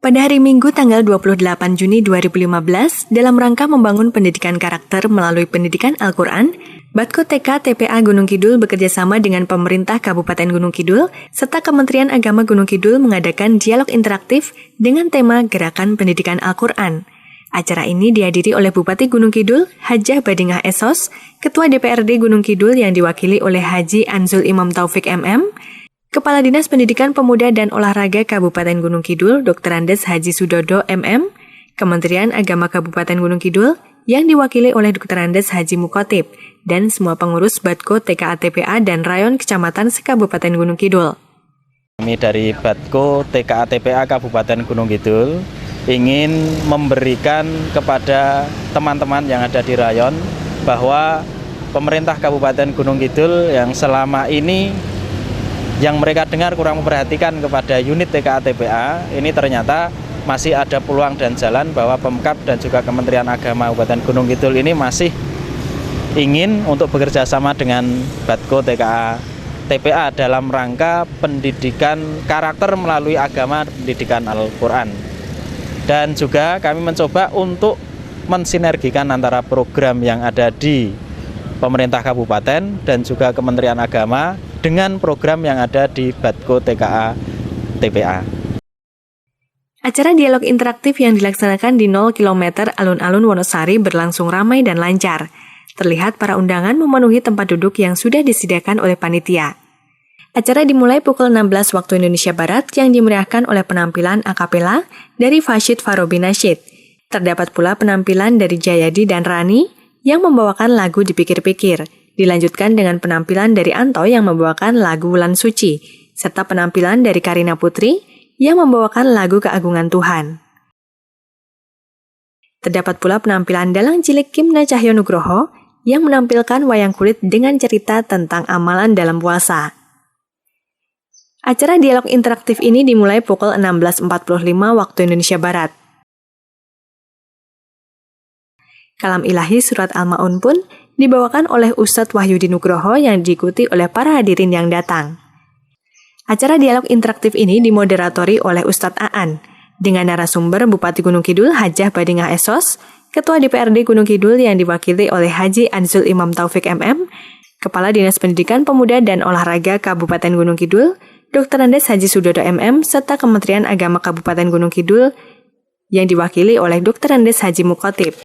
Pada hari Minggu tanggal 28 Juni 2015, dalam rangka membangun pendidikan karakter melalui pendidikan Al-Quran, Batko TK TPA Gunung Kidul bekerjasama dengan pemerintah Kabupaten Gunung Kidul serta Kementerian Agama Gunung Kidul mengadakan dialog interaktif dengan tema Gerakan Pendidikan Al-Quran. Acara ini dihadiri oleh Bupati Gunung Kidul, Hajah Badingah Esos, Ketua DPRD Gunung Kidul yang diwakili oleh Haji Anzul Imam Taufik MM, Kepala Dinas Pendidikan Pemuda dan Olahraga Kabupaten Gunung Kidul, Dr. Andes Haji Sudodo MM, Kementerian Agama Kabupaten Gunung Kidul yang diwakili oleh Dr. Andes Haji Mukotip, dan semua pengurus Batko TKA TPA dan Rayon Kecamatan se-Kabupaten Gunung Kidul. Kami dari Batko TKA TPA Kabupaten Gunung Kidul ingin memberikan kepada teman-teman yang ada di rayon bahwa pemerintah Kabupaten Gunung Kidul yang selama ini yang mereka dengar kurang memperhatikan kepada unit TKA TPA, ini ternyata masih ada peluang dan jalan bahwa Pemkab dan juga Kementerian Agama Kabupaten Gunung Kidul ini masih ingin untuk bekerja sama dengan Batko TKA TPA dalam rangka pendidikan karakter melalui agama pendidikan Al-Quran. Dan juga kami mencoba untuk mensinergikan antara program yang ada di pemerintah kabupaten dan juga Kementerian Agama dengan program yang ada di Batko TKA TPA. Acara dialog interaktif yang dilaksanakan di 0 km alun-alun Wonosari berlangsung ramai dan lancar. Terlihat para undangan memenuhi tempat duduk yang sudah disediakan oleh panitia. Acara dimulai pukul 16 waktu Indonesia Barat yang dimeriahkan oleh penampilan akapela dari Fashid Farobi Nasyid. Terdapat pula penampilan dari Jayadi dan Rani yang membawakan lagu Dipikir-pikir. Dilanjutkan dengan penampilan dari Anto yang membawakan lagu Wulan Suci, serta penampilan dari Karina Putri yang membawakan lagu Keagungan Tuhan. Terdapat pula penampilan dalang cilik Kimna Cahyo Nugroho yang menampilkan wayang kulit dengan cerita tentang amalan dalam puasa. Acara dialog interaktif ini dimulai pukul 16.45 waktu Indonesia Barat. Kalam Ilahi Surat Al-Ma'un pun dibawakan oleh Ustadz Wahyudi Nugroho yang diikuti oleh para hadirin yang datang. Acara dialog interaktif ini dimoderatori oleh Ustadz Aan, dengan narasumber Bupati Gunung Kidul Hajah Badingah Esos, Ketua DPRD Gunung Kidul yang diwakili oleh Haji Anzul Imam Taufik MM, Kepala Dinas Pendidikan Pemuda dan Olahraga Kabupaten Gunung Kidul, Dr. Andes Haji Sudodo MM, serta Kementerian Agama Kabupaten Gunung Kidul yang diwakili oleh Dr. Andes Haji Mukotip.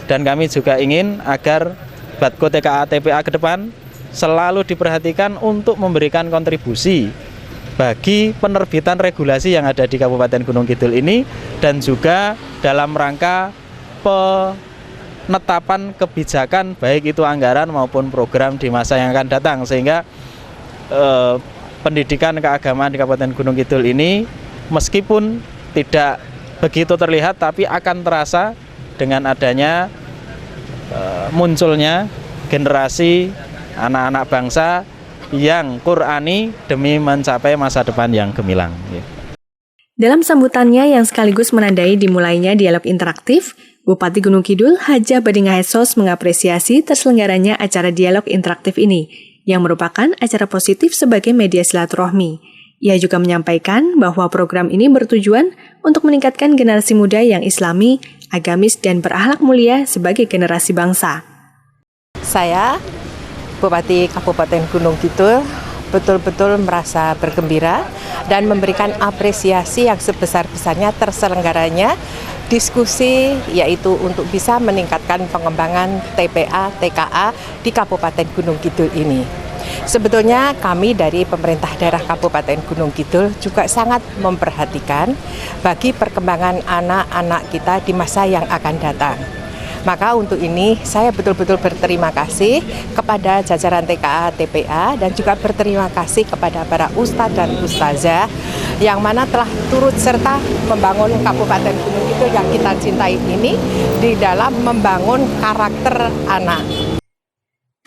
Dan kami juga ingin agar Batko TKA TPA ke depan selalu diperhatikan untuk memberikan kontribusi bagi penerbitan regulasi yang ada di Kabupaten Gunung Kidul ini dan juga dalam rangka penetapan kebijakan baik itu anggaran maupun program di masa yang akan datang, sehingga pendidikan keagamaan di Kabupaten Gunung Kidul ini meskipun tidak begitu terlihat tapi akan terasa dengan adanya munculnya generasi anak-anak bangsa yang Qur'ani demi mencapai masa depan yang gemilang. Dalam sambutannya yang sekaligus menandai dimulainya dialog interaktif, Bupati Gunung Kidul Hajah Badingah Esos mengapresiasi terselenggaranya acara dialog interaktif ini, yang merupakan acara positif sebagai media silaturahmi. Ia juga menyampaikan bahwa program ini bertujuan untuk meningkatkan generasi muda yang islami, agamis, dan berakhlak mulia sebagai generasi bangsa. Saya, Bupati Kabupaten Gunung Kidul, betul-betul merasa bergembira dan memberikan apresiasi yang sebesar-besarnya terselenggaranya diskusi, yaitu untuk bisa meningkatkan pengembangan TPA, TKA di Kabupaten Gunung Kidul ini. Sebetulnya kami dari pemerintah daerah Kabupaten Gunung Kidul juga sangat memperhatikan bagi perkembangan anak-anak kita di masa yang akan datang. Maka untuk ini saya betul-betul berterima kasih kepada jajaran TKA TPA dan juga berterima kasih kepada para ustadz dan ustazah yang mana telah turut serta membangun Kabupaten Gunung Kidul yang kita cintai ini di dalam membangun karakter anak.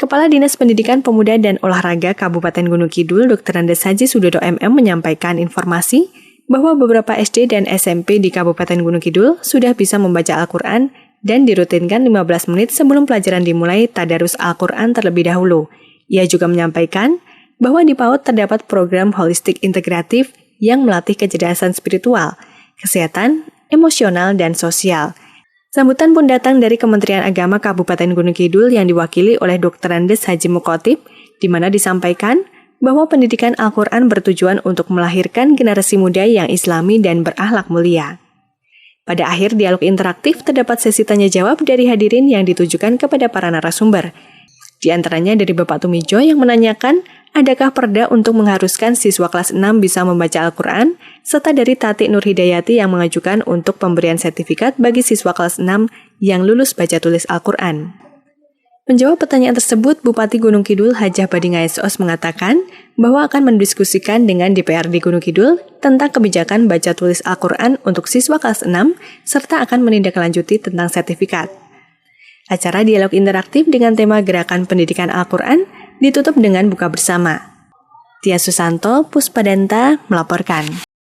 Kepala Dinas Pendidikan Pemuda dan Olahraga Kabupaten Gunung Kidul, Dr. Andes Haji Sudodo MM menyampaikan informasi bahwa beberapa SD dan SMP di Kabupaten Gunung Kidul sudah bisa membaca Al-Quran dan dirutinkan 15 menit sebelum pelajaran dimulai tadarus Al-Quran terlebih dahulu. Ia juga menyampaikan bahwa di PAUD terdapat program holistik integratif yang melatih kecerdasan spiritual, kesehatan, emosional, dan sosial. Sambutan pun datang dari Kementerian Agama Kabupaten Gunung Kidul yang diwakili oleh Dr. Andes Haji Mukotip, di mana disampaikan bahwa pendidikan Al-Quran bertujuan untuk melahirkan generasi muda yang islami dan berakhlak mulia. Pada akhir dialog interaktif terdapat sesi tanya-jawab dari hadirin yang ditujukan kepada para narasumber. Di antaranya dari Bapak Tumijo yang menanyakan, adakah perda untuk mengharuskan siswa kelas 6 bisa membaca Al-Quran, serta dari Tati Nur Hidayati yang mengajukan untuk pemberian sertifikat bagi siswa kelas 6 yang lulus baca tulis Al-Quran. Menjawab pertanyaan tersebut, Bupati Gunung Kidul Hajah Badinga S.O.S mengatakan bahwa akan mendiskusikan dengan DPRD Gunung Kidul tentang kebijakan baca tulis Al-Quran untuk siswa kelas 6, serta akan menindaklanjuti tentang sertifikat. Acara dialog interaktif dengan tema Gerakan Pendidikan Al-Quran ditutup dengan buka bersama. Tia Susanto, Puspadanta melaporkan.